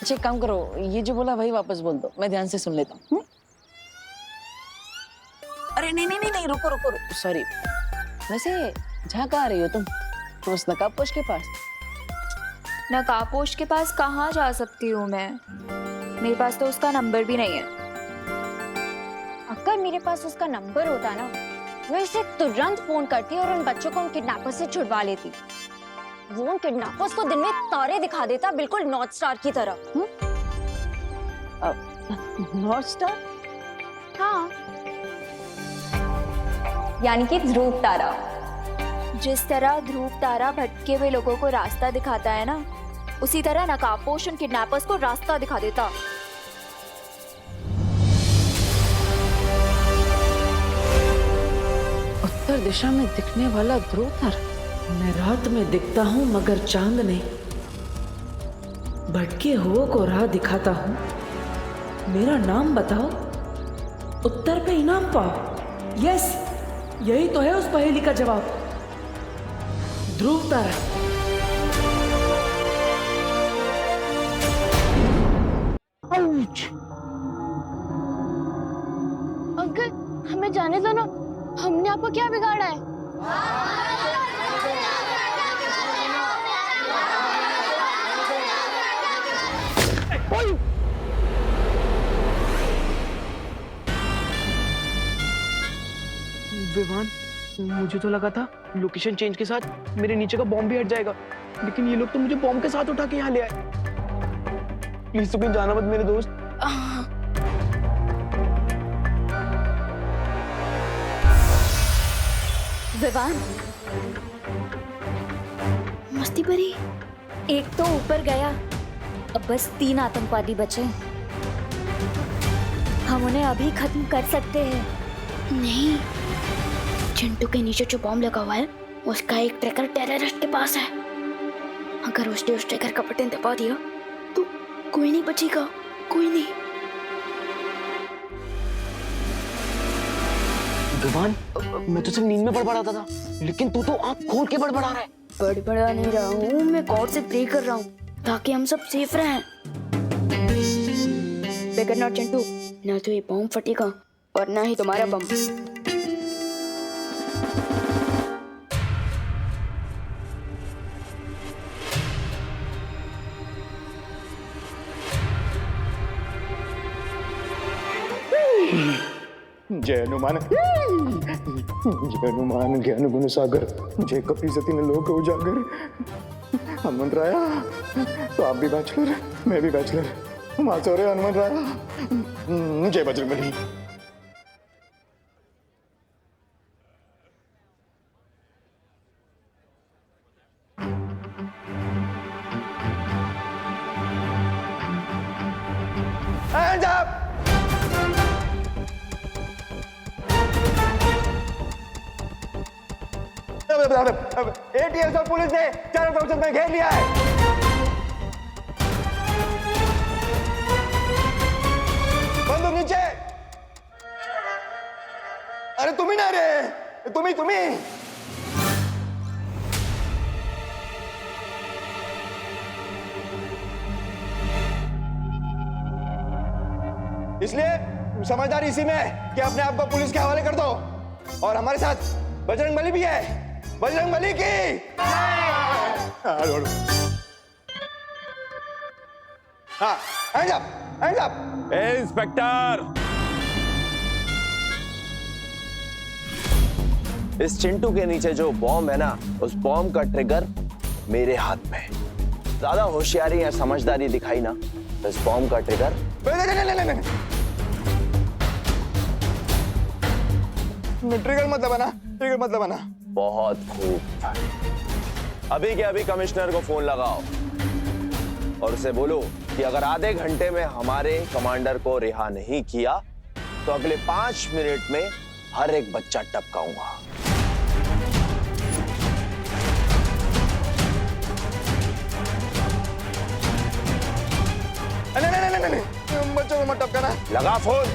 अच्छा एक काम करो, ये जो बोला वही वापस बोल दो, मैं ध्यान से सुन लेता हूँ। अरे नहीं नहीं नहीं नहीं, रुको रुको रुको, सॉरी। वैसे जहाँ कहाँ रही हो तुम? उस नकाबपोश के पास? नकाबपोश के पास कहाँ जा सकती हूँ मैं? मेरे पास तो उसका नंबर भी नहीं है। अगर मेरे पास उसका नंबर होता ना, मैं इसे तुरंत फोन करती और उन बच्चों को उन किडनैपर्स से छुड़वा लेती। वो उन किडनैपर्स को दिन में तारे दिखा देता, बिल्कुल नॉर्थ स्टार की तरह। North star? हाँ, यानी कि ध्रुव तारा। जिस तरह ध्रुव तारा भटके हुए लोगों को रास्ता दिखाता है ना, उसी तरह नकाबपोश उन किडनैपर्स को रास्ता दिखा देता। उत्तर दिशा में दिखने वाला ध्रुव तारा। मैं रात में दिखता हूँ मगर चांद नहीं, भटके हुओं को राह दिखाता हूँ। मेरा नाम बताओ, उत्तर पे इनाम पाओ। यस, यही तो है उस पहेली का जवाब, ध्रुव तारा। अंकल, हमें जाने दो ना, हमने आपको क्या बिगाड़ा है? विवान, मुझे तो लगा था लोकेशन चेंज के साथ मेरे नीचे का बॉम्ब भी हट जाएगा, लेकिन ये लोग तो मुझे बॉम्ब के साथ उठा के यहाँ ले आए। प्लीज तो कहीं जाना मत मेरे दोस्त। विवान, मस्ती भरी। एक तो ऊपर गया, अब बस 3 आतंकवादी बचे। हम उन्हें अभी खत्म कर सकते हैं। नहीं, चिंटू के नीचे जो बॉम्ब लगा हुआ है उसका एक ट्रैकर टेररिस्ट के पास है। अगर उसने उस ट्रैकर का बटन दबा दिया तो कोई नहीं बचेगा, कोई नहीं। विवान, मैं तो सिर्फ नींद में बड़बड़ाता था, लेकिन तू तो आंख खोल के बड़बड़ा रहा है। बड़बड़ा नहीं रहा हूँ, मैं गॉड से प्रे कर रहा हूँ ताकि हम सब सेफ रहें। बेगर नॉट चिंटू, ना तो ये बॉम्ब फटेगा और ना ही तुम्हारा बम। जय हनुमान, जय हनुमान ज्ञान गुण सागर, जय कपि सती लोक उजागर। हनुमंत राया, तो आप भी बैचलर, मैं भी बैचलर, हम आज हो रहे हनुमंत राया। जय बजरंगबली। Hands up! एटीएस और पुलिस ने चारों तरफ से घेर लिया है। बंदूक नीचे। अरे तुम ही ना रे, तुम ही। इसलिए समझदारी इसी में कि अपने आप को पुलिस के हवाले कर दो, और हमारे साथ बजरंगबली भी है। बजरंगबली की हाँ, hands up, hands up। Inspector, इस चिंटू के नीचे जो बॉम्ब है ना, उस बॉम्ब का ट्रिगर मेरे हाथ में है। ज्यादा होशियारी या समझदारी दिखाई ना, तो इस बॉम्ब का ट्रिगर नहीं। ट्रिगर मत दबाना, ट्रिगर मत दबाना। बहुत खूब। अभी के अभी कमिश्नर को फोन लगाओ और उसे बोलो कि अगर आधे घंटे में हमारे कमांडर को रिहा नहीं किया तो अगले 5 मिनट में हर एक बच्चा टपकाऊंगा। नहीं, बच्चों को मत टपकाना। लगा फोन।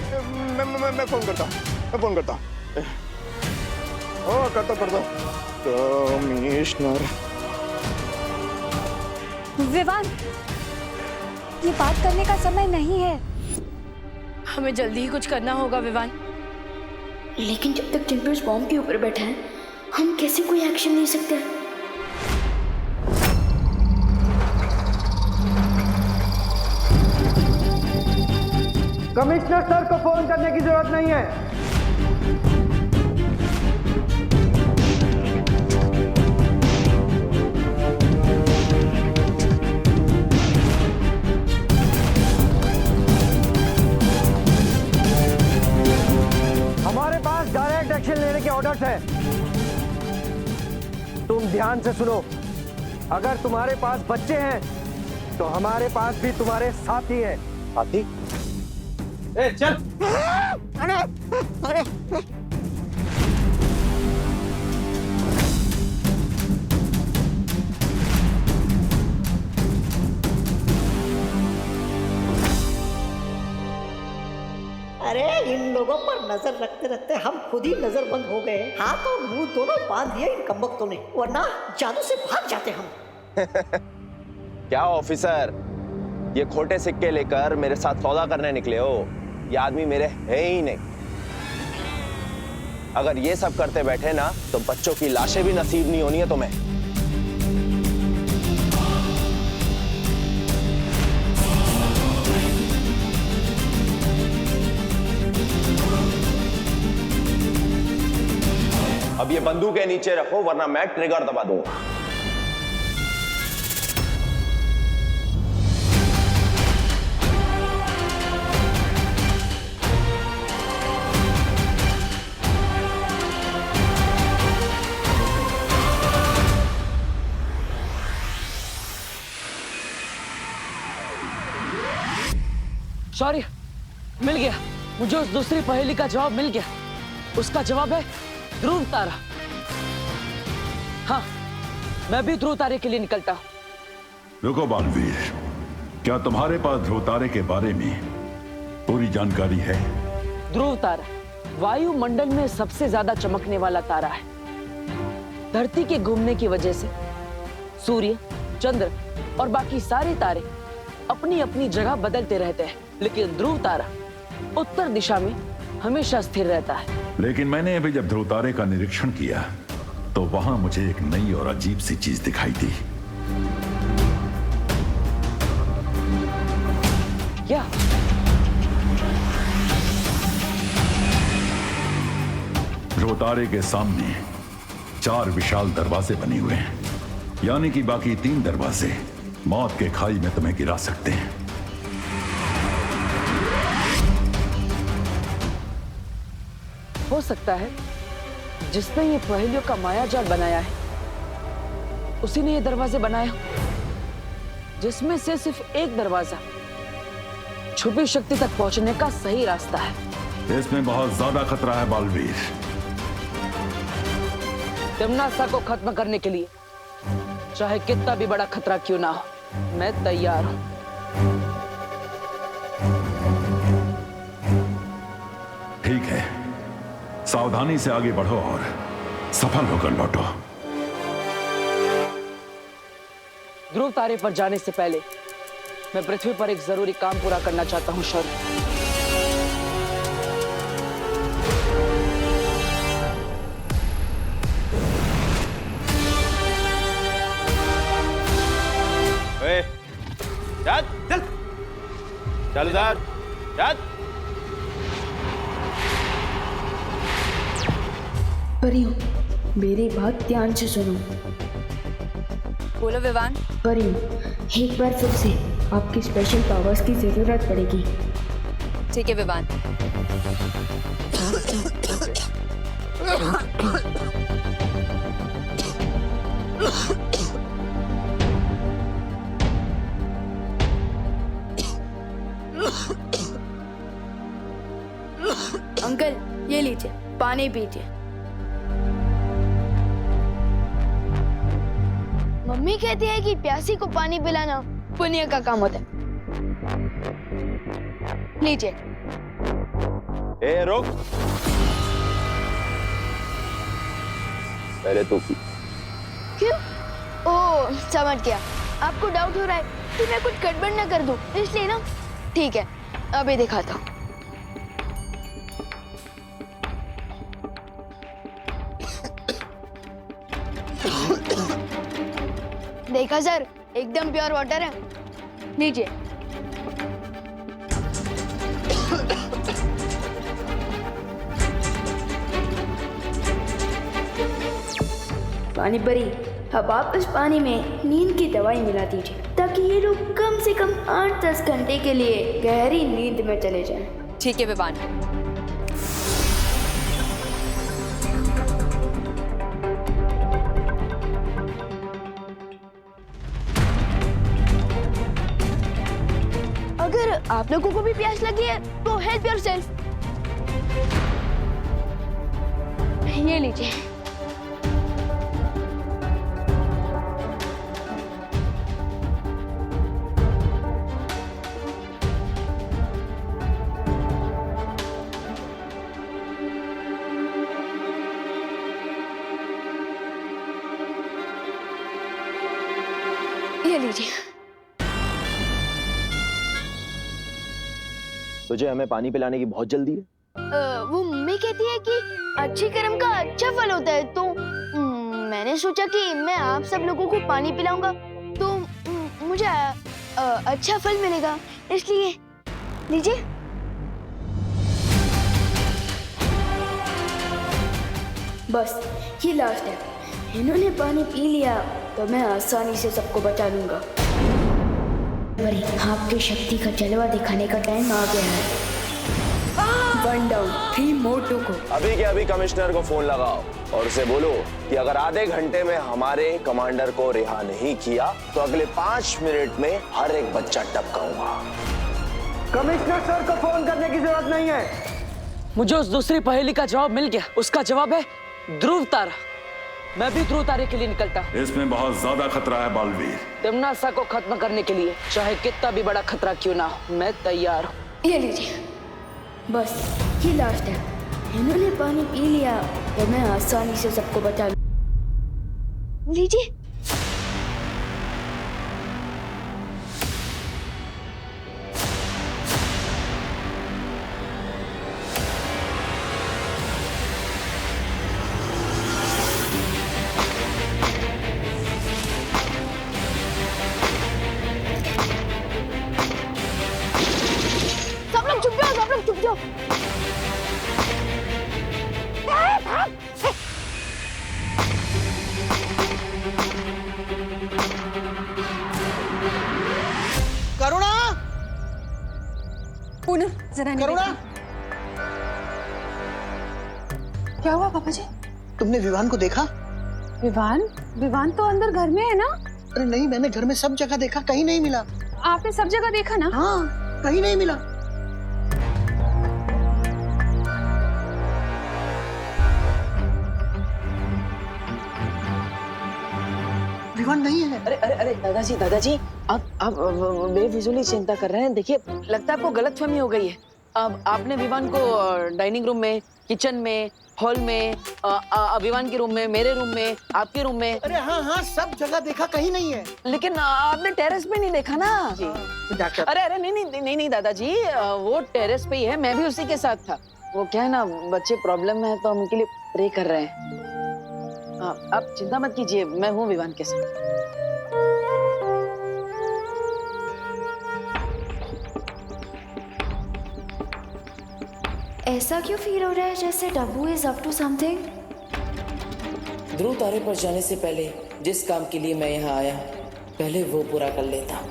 मैं फोन करता हूँ। करता कमिश्नर। विवान, ये बात करने का समय नहीं है। हमें जल्दी ही कुछ करना होगा विवान। लेकिन जब तक चिंटू इस बॉम्ब के ऊपर बैठा है, हम कैसे कोई एक्शन ले सकते हैं? कमिश्नर सर को फोन करने की जरूरत नहीं है। हमारे पास डायरेक्ट एक्शन लेने के ऑर्डर्स हैं। तुम ध्यान से सुनो, अगर तुम्हारे पास बच्चे हैं तो हमारे पास भी तुम्हारे साथी हैं। साथी? ए, चल। अरे इन लोगों पर नजर रखते रखते हम खुद ही नजरबंद हो गए। हाथ और मुंह दोनों बांध दिए इन कमबख्तों ने, वरना जादू से भाग जाते हम। क्या ऑफिसर, ये खोटे सिक्के लेकर मेरे साथ सौदा करने निकले हो? ये आदमी मेरे है ही नहीं। अगर ये सब करते बैठे ना तो बच्चों की लाशें भी नसीब नहीं होनी है तुम्हें। अब ये बंदूक के नीचे रखो वरना मैं ट्रिगर दबा दूंगा। सॉरी, मिल गया मुझे उस दूसरी पहेली का जवाब मिल गया। उसका जवाब है ध्रुव तारा। हाँ, मैं भी ध्रुव तारे के लिए निकलता हूं। रुको बालवीर, क्या तुम्हारे पास ध्रुव तारे के बारे में पूरी जानकारी है? ध्रुव तारा वायुमंडल में सबसे ज्यादा चमकने वाला तारा है। धरती के घूमने की वजह से सूर्य, चंद्र और बाकी सारे तारे अपनी अपनी जगह बदलते रहते हैं, लेकिन ध्रुव तारा उत्तर दिशा में हमेशा स्थिर रहता है। लेकिन मैंने अभी जब ध्रुव तारे का निरीक्षण किया तो वहां मुझे एक नई और अजीब सी चीज दिखाई दी। क्या? ध्रुव तारे के सामने 4 विशाल दरवाजे बने हुए हैं, यानी कि बाकी 3 दरवाजे मौत के खाई में तुम्हें गिरा सकते हैं। हो सकता है जिसने ये पहेलियों का मायाजाल बनाया है उसी ने ये दरवाजे बनाया, जिसमें से सिर्फ एक दरवाजा छुपी शक्ति तक पहुंचने का सही रास्ता है। इसमें बहुत ज्यादा खतरा है बालवीर। तिम्नासा को खत्म करने के लिए चाहे कितना भी बड़ा खतरा क्यों ना हो, मैं तैयार हूं। ठीक है, सावधानी से आगे बढ़ो और सफल होकर लौटो। ध्रुव तारे पर जाने से पहले मैं पृथ्वी पर एक जरूरी काम पूरा करना चाहता हूं शौर्य। चल चल चल उधर चल। परियों, मेरी बात ध्यान से सुनो। बोलो विवान। परियों, एक बार फिर से आपकी स्पेशल पावर्स की जरूरत पड़ेगी। ठीक है विवान। अंकल, ये लीजिए, पानी पीजिए। मम्मी कहती है कि प्यासी को पानी पिलाना पुण्य का काम होता है। लीजिए। ए रुक, पहले तू पी। क्यों? ओह, समझ गया, आपको डाउट हो रहा है कि मैं कुछ गड़बड़ ना कर दूं, इसलिए ना। ठीक है, अभी दिखाता हूँ। देखा सर, एकदम प्योर वाटर है। लीजिए। पानी परी, अब आप इस पानी में नींद की दवाई मिला दीजिए ताकि ये लोग कम से कम 8-10 घंटे के लिए गहरी नींद में चले जाएं। ठीक है विवान। अगर आप लोगों को भी प्यास लगी है तो हेल्प योरसेल्फ। ये लीजिए। ये लीजिए। तुझे हमें पानी पिलाने की बहुत जल्दी है। वो मम्मी कहती है कि अच्छे कर्म का अच्छा फल होता है, तो मैंने सोचा कि मैं आप सब लोगों को पानी पिलाऊंगा तो मुझे अच्छा फल मिलेगा, इसलिए लीजिए। बस ये लास्ट है, इन्होंने पानी पी लिया तो मैं आसानी से सबको बचा लूंगा। परी, आपकी शक्ति का जलवा दिखाने का टाइम आ गया है। 1 डाउन 3 मोर टू गो। अभी के अभी कमिश्नर को फोन लगाओ और उसे बोलो कि अगर आधे घंटे में हमारे कमांडर को रिहा नहीं किया तो अगले 5 मिनट में हर एक बच्चा टपकाऊंगा। कमिश्नर सर को फोन करने की जरूरत नहीं है। मुझे उस दूसरी पहेली का जवाब मिल गया। उसका जवाब है ध्रुव तारा। मैं भी ध्रुव तारे के लिए निकलता। इसमें बहुत ज्यादा खतरा है बालवीर। तिम्नासा को खत्म करने के लिए चाहे कितना भी बड़ा खतरा क्यों ना हो, मैं तैयार हूँ। ये लीजिए। बस ये लास्ट है, इन्होंने पानी पी लिया तो मैं आसानी से सबको बचा लूं। लीजिए। सब लोग चुप जाओ, सब लोग चुप जाओ। करुणा, पूनम जरा करुणा, क्या हुआ पापा जी? तुमने विवान को देखा? विवान? विवान तो अंदर घर में है ना? अरे नहीं, मैंने घर में सब जगह देखा, कहीं नहीं मिला। आपने सब जगह देखा ना? हाँ, कहीं नहीं मिला। विवान नहीं है। अरे अरे अरे दादाजी आप बेफिजूली चिंता कर रहे हैं। देखिए, लगता है आपको गलतफहमी हो गई है। अब आपने विवान को डाइनिंग रूम में, किचन में, हॉल में, विवान के रूम में, मेरे रूम में, आपके रूम में। अरे हाँ हाँ, सब जगह देखा, कहीं नहीं है। लेकिन आपने टेरेस पे नहीं देखा ना? डॉक्टर। अरे अरे नहीं दादाजी, वो टेरेस पे ही है। मैं भी उसी के साथ था। वो क्या है ना, बच्चे प्रॉब्लम में है तो हम उनके लिए प्रे कर रहे हैं। आप चिंता मत कीजिए, मैं हूँ विवान के साथ। ऐसा क्यों फील हो रहा है जैसे डब्बू इज अप टू समथिंग? ध्रुव तारे पर जाने से पहले जिस काम के लिए मैं यहाँ आया, पहले वो पूरा कर लेता।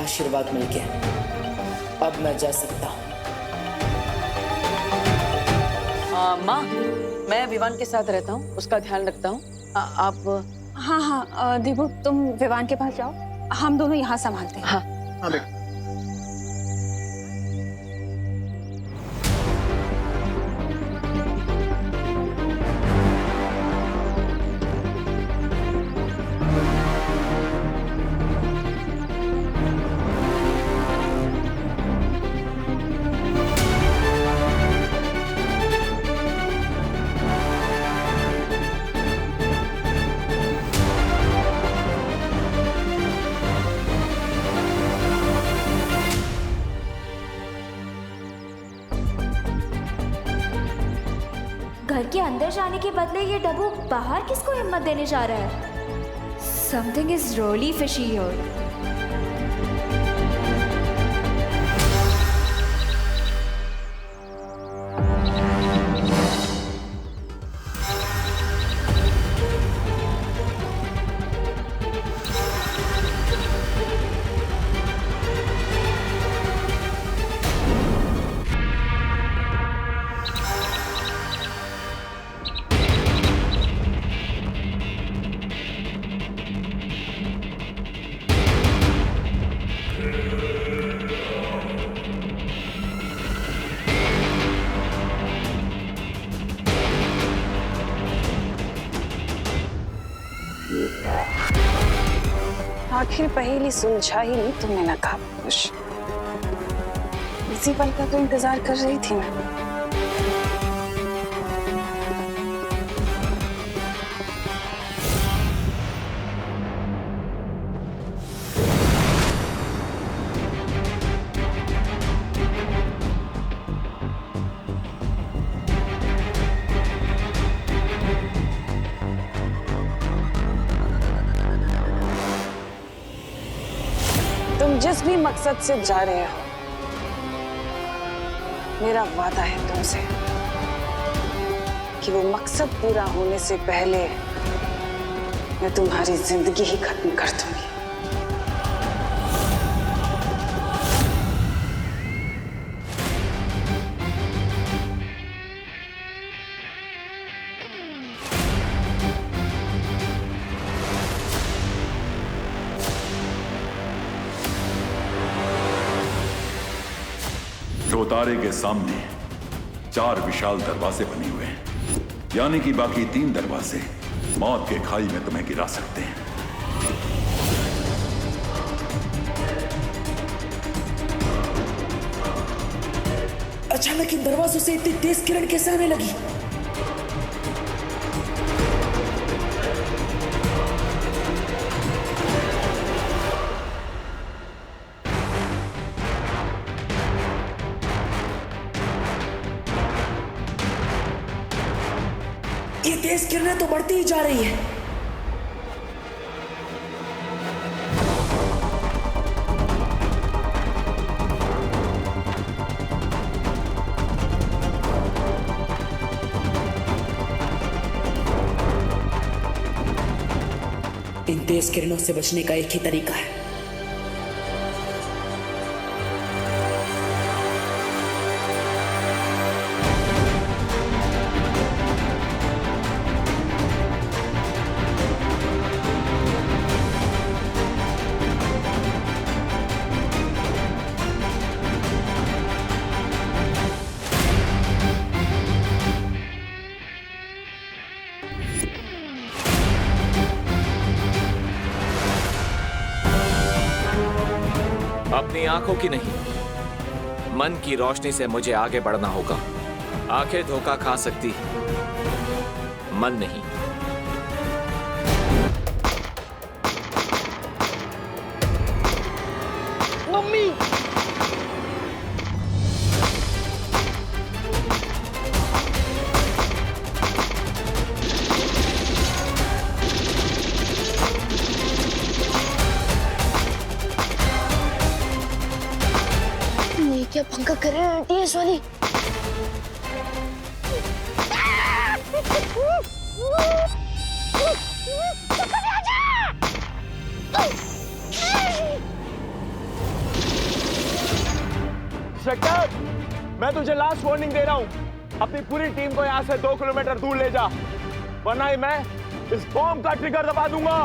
आशीर्वाद मिल गया। अब मैं जा सकता हूँ। माँ, मैं विवान के साथ रहता हूँ, उसका ध्यान रखता हूँ। आप? हाँ हाँ दीपू, तुम विवान के पास जाओ, हम दोनों यहाँ संभालते हैं। हाँ हाँ बेटा। घर के अंदर जाने के बदले ये डब्बू बाहर किसको हिम्मत देने जा रहा है? Something is really fishy here. आखिर पहेली सुलझा ही नहीं तुमने नकाबपोश। इसी पल का तो इंतजार कर रही थी मैं। तुम जिस भी मकसद से जा रहे हो, मेरा वादा है तुमसे कि वो मकसद पूरा होने से पहले मैं तुम्हारी जिंदगी ही खत्म कर दूंगी। रोतारे के सामने 4 विशाल दरवाजे बने हुए हैं, यानी कि बाकी 3 दरवाजे मौत के खाई में तुम्हें गिरा सकते हैं। अचानक इन दरवाजों से इतनी तेज किरण कैसे आने लगी? ये तेज किरणें तो बढ़ती ही जा रही है। इन तेज किरणों से बचने का एक ही तरीका है। अपनी आंखों की नहीं, मन की रोशनी से मुझे आगे बढ़ना होगा। आंखें धोखा खा सकती, मन नहीं। मम्मी! क्या पंखा कर रहे हैं आंटी इस वाली? इंस्पेक्टर, मैं तुझे लास्ट वार्निंग दे रहा हूं, अपनी पूरी टीम को यहां से 2 किलोमीटर दूर ले जा, वरना ही मैं इस बॉम्ब का ट्रिगर दबा दूंगा।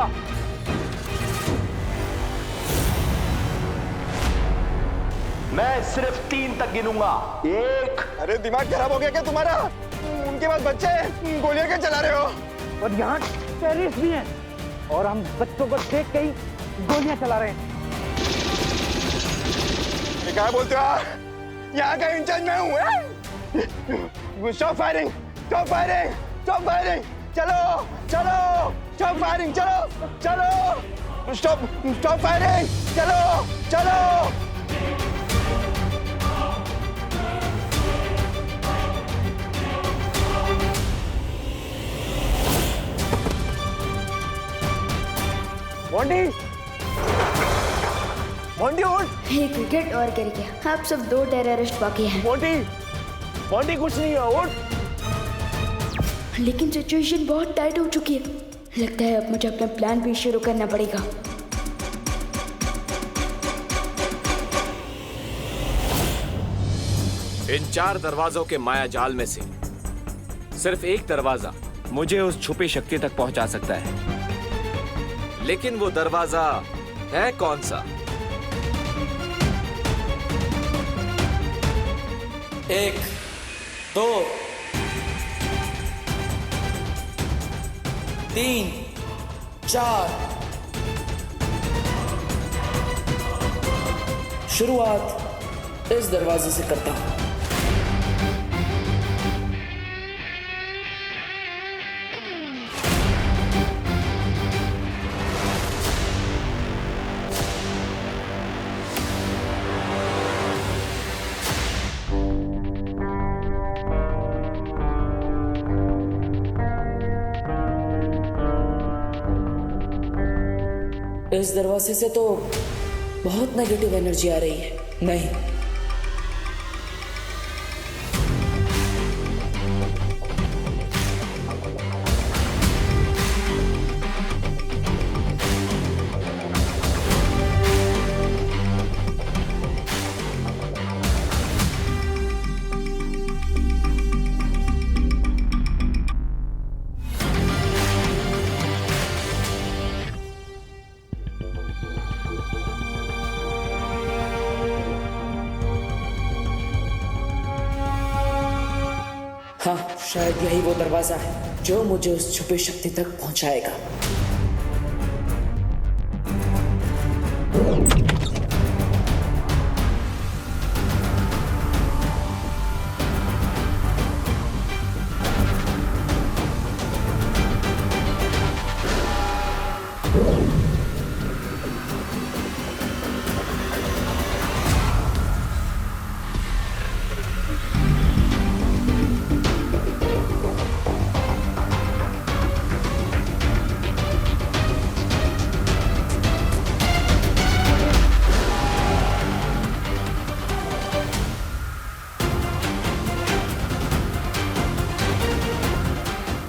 मैं सिर्फ 3 तक गिनूंगा। 1। अरे दिमाग खराब हो गया क्या तुम्हारा? उनके पास बच्चे हैं, गोलियां क्या चला रहे हो? और यहाँ टेररिस्ट भी हैं और हम बच्चों को देख के ही गोलियां चला रहे हैं। ये क्या बोलते हो? यहाँ का इंचार्ज मैं हूँ। Stop firing, stop firing, stop firing, चलो चलो, स्टॉप फायरिंग, चलो चलो, स्टॉप स्टॉप फायरिंग, चलो चलो। मोंटी, मोंटी उठ। एक विकेट और गिर गया। आप सब 2 टेररिस्ट बाकी हैं। मोंटी, मोंटी कुछ नहीं है, उठ। लेकिन सिचुएशन बहुत टाइट हो चुकी है। लगता है अब मुझे अपना प्लान भी शुरू करना पड़ेगा। इन 4 दरवाजों के माया जाल में से सिर्फ एक दरवाजा मुझे उस छुपी शक्ति तक पहुंचा सकता है, लेकिन वो दरवाजा है कौन सा? 1, 2, 3, 4। शुरुआत इस दरवाजे से करता हूं। इस दरवाजे से तो बहुत नेगेटिव एनर्जी आ रही है। नहीं, हाँ, शायद यही वो दरवाजा है जो मुझे उस छुपी शक्ति तक पहुंचाएगा।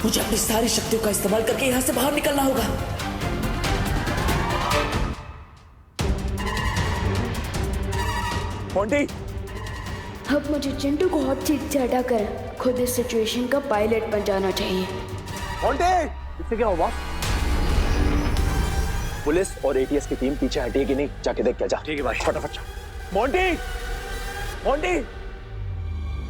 मुझे अपनी सारी शक्तियों का इस्तेमाल करके यहां से बाहर निकलना होगा। मोंटी, अब मुझे चिंटू को हॉट सीट से हटाकर खुद इस सिचुएशन का पायलट बन जाना चाहिए। मोंटी, इससे क्या हुआ? पुलिस और एटीएस की टीम पीछे हटी है कि नहीं, जाके देख क्या। जा। ठीक है भाई, फटाफट। Monty, Monty,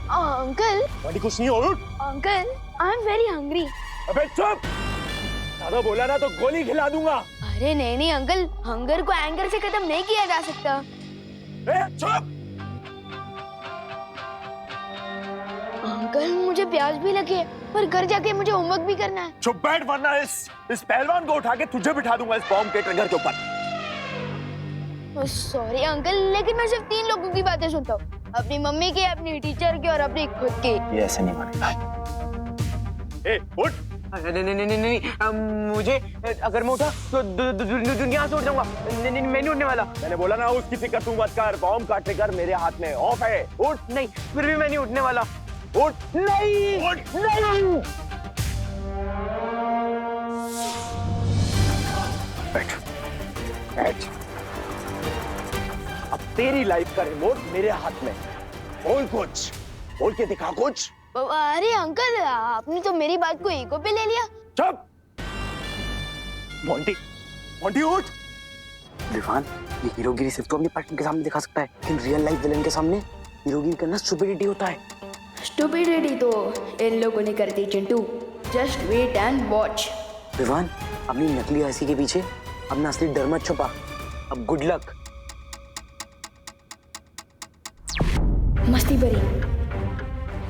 uncle. मोंटी कुछ नहीं हो। Uncle, I am very hungry. अबे चुप, ज्यादा बोला ना तो गोली खिला दूंगा। अरे नहीं नहीं अंकल, हंगर को एंगर से खत्म नहीं किया जा सकता। चुप। अंकल, मुझे प्यास भी लगी है, पर घर जाके मुझे होमवर्क भी करना है। चुप बैठ, वरना इस पहलवान को उठा के तुझे बिठा दूंगा इस बॉम्ब के ट्रिगर के ऊपर। सॉरी अंकल, लेकिन मैं सिर्फ 3 लोगों की बातें सुनता हूँ, अपनी मम्मी की, अपनी टीचर की और अपनी खुद की। ये ऐसे नहीं मानेगा। ए, उठ। नहीं, मुझे अगर मैं उठा तो दुनिया से उठ जाऊंगा। नहीं, मैं नहीं उठने वाला। मैंने बोला ना उसकी फिक्र तू मत कर, बॉम्ब का ट्रिगर मेरे हाथ में ऑफ है। उठ। नहीं, फिर भी मैं नहीं उठने वाला। उठ। नहीं, उठ। नहीं। बैठ, बैठ। अब तेरी लाइफ का रिमोट मेरे हाथ में। बोल कुछ, बोल के दिखा कुछ। अरे अंकल, आपने तो मेरी बात को ईगो पे ले लिया। चुप। मोंटी, मोंटी उठ। विवान, ये हीरोगिरी सिर्फ तो अपनी पार्टनर के सामने दिखा सकता है, लेकिन रियल लाइफ विलेन के सामने हीरोगिरी करना स्टुपिडिटी होता है। स्टुपिडिटी तो इन लोगों ने कर दी Chintu. Just wait and watch. Vivaan, अपनी नकली हंसी के पीछे अपना असली डर मत छुपा। अब गुड लक। मस्ती भरी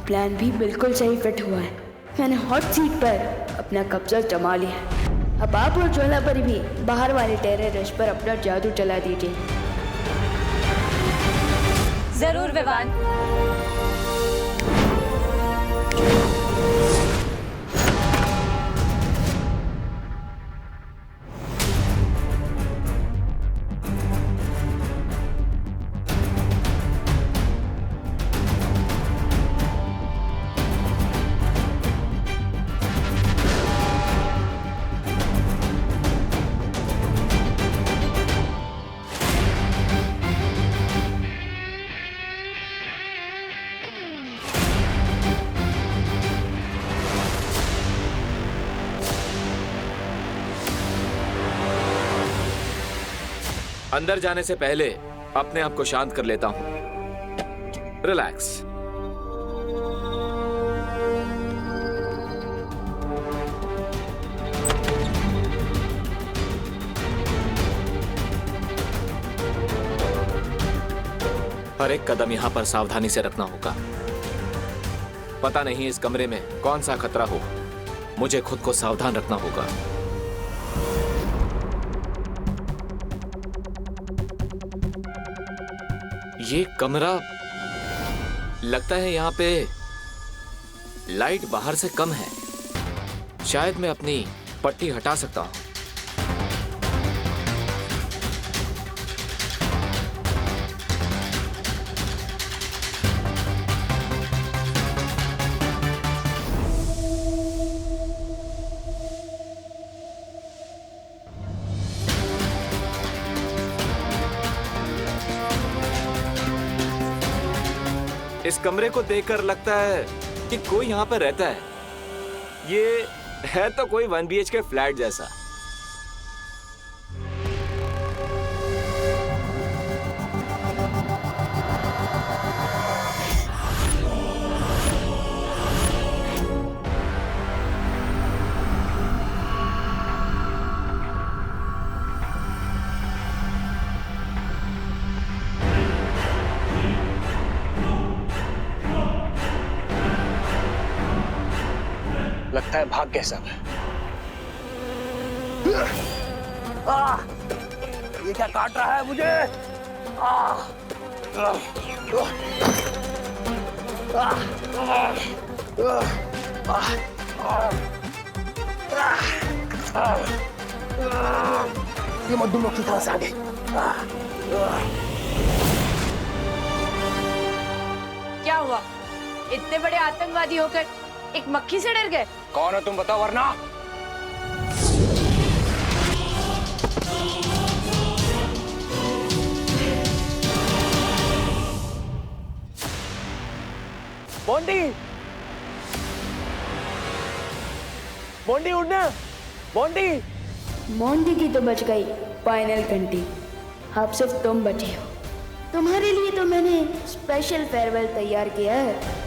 प्लान भी बिल्कुल सही फिट हुआ है। मैंने हॉट सीट पर अपना कब्जा जमा लिया है। अब आप और ज्वाला पर भी बाहर वाले टेररिस्ट पर अपना जादू चला दीजिए। जरूर विवान। अंदर जाने से पहले अपने आप को शांत कर लेता हूं। रिलैक्स। हर एक कदम यहां पर सावधानी से रखना होगा। पता नहीं इस कमरे में कौन सा खतरा हो, मुझे खुद को सावधान रखना होगा। ये कमरा लगता है यहाँ पे लाइट बाहर से कम है। शायद मैं अपनी पट्टी हटा सकता हूँ। इस कमरे को देखकर लगता है कि कोई यहाँ पर रहता है। ये है तो कोई 1 BHK फ्लैट जैसा। लगता है भाग गए सब। ये क्या काट रहा है मुझे? ये मधुमक्खी कहाँ से आ गई? क्या हुआ? इतने बड़े आतंकवादी होकर एक मक्खी से डर गए? कौन हो तुम बताओ वरना। मोंटी, मोंटी उठना। मोंटी, मोंटी की तो बच गई फाइनल घंटी। अब सिर्फ तुम बचे हो। तुम्हारे लिए तो मैंने स्पेशल फेयरवेल तैयार किया है।